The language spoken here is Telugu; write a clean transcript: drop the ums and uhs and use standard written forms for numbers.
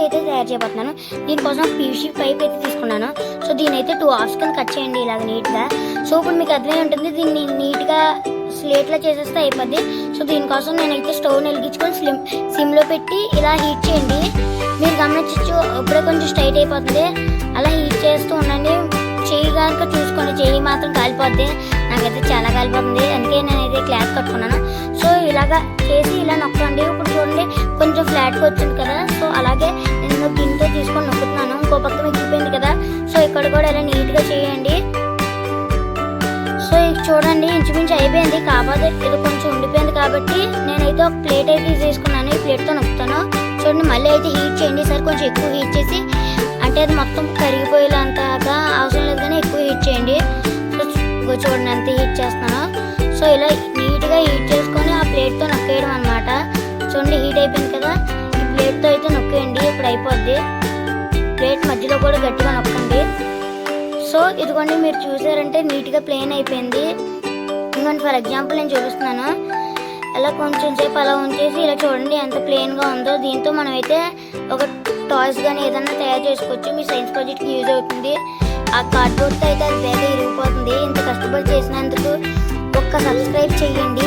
అయితే తయారు చేయబోతున్నాను. దీనికోసం పీవీసీ పైప్ అయితే తీసుకున్నాను. సో దీని అయితే 2 హాఫ్స్ కింద కట్ చేయండి ఇలాగ నీట్గా. సో ఇప్పుడు మీకు అర్థమై ఉంటుంది, దీన్ని నీట్గా స్లేట్లా చేసేస్తే అయిపోద్ది. సో దీనికోసం నేనైతే స్టవ్ వెలిగించుకొని సిమ్లో పెట్టి ఇలా హీట్ చేయండి. మీరు గమనించవచ్చు, ఇప్పుడే కొంచెం స్ట్రైట్ అయిపోతుంది. అలా హీట్ చేస్తూ ఉండండి. చెయ్యి కనుక చూసుకోండి, చెయ్యి మాత్రం కాలిపోద్ది. నాకైతే చాలా కాలిపోతుంది, అందుకే నేనైతే క్లాత్ కట్టుకున్నాను. సో ఇలాగా చేసి ఇలా నొక్కండి. ఇప్పుడు చూడండి కొంచెం ఫ్లాట్గా వచ్చింది కదా. సో అలాగే నేను గిన్నెతో తీసుకొని నొక్కుతున్నాను. ఇంకో పక్క మిగిలిపోయింది కదా. సో ఇక్కడ కూడా ఇలా నీట్గా చేయండి. సో చూడండి ఇంచుమించు అయిపోయింది. కాకపోతే ఇది కొంచెం ఉండిపోయింది కాబట్టి నేనైతే ఒక ప్లేట్ అయితే తీసుకున్నాను. ఈ ప్లేట్తో నొక్కుతాను. చూడండి మళ్ళీ అయితే హీట్ చేయండి. సరే కొంచెం ఎక్కువ హీట్ చేసి, అంటే అది మొత్తం కరిగిపోయేలాంతగా అవసరం లేదు కానీ ఎక్కువ హీట్ చేయండి. సో చూడండి అంత హీట్ చేస్తున్నాను. సో ఇలా నీట్గా హీట్ చేసుకొని ఆ ప్లేట్తో నొక్కేయడం అనమాట. చూడండి హీట్ అయిపోయింది కదా. ఈ ప్లేట్తో అయితే నొక్కేయండి. ఇప్పుడు అయిపోద్ది. ప్లేట్ మధ్యలో కూడా గట్టిగా నొక్కండి. సో ఇదిగోండి మీరు చూసారంటే నీట్గా ప్లేన్ అయిపోయింది. ఇంకోండి ఫర్ ఎగ్జాంపుల్ నేను చూపిస్తున్నాను. అలా కొంచెం సేపు అలా ఉంచేసి ఇలా చూడండి ఎంత ప్లేన్గా ఉందో. దీంతో మనం అయితే ఒక టాయ్స్ కానీ ఏదైనా తయారు చేసుకోవచ్చు. మీ సైన్స్ ప్రాజెక్ట్కి యూజ్ అవుతుంది. ఆ కార్డ్బోర్డ్తో అయితే అది వేగ ఇరిగిపోతుంది. ఇంత కష్టపడి చేసినందుకు ఒక్క సబ్స్క్రైబ్ చేయండి.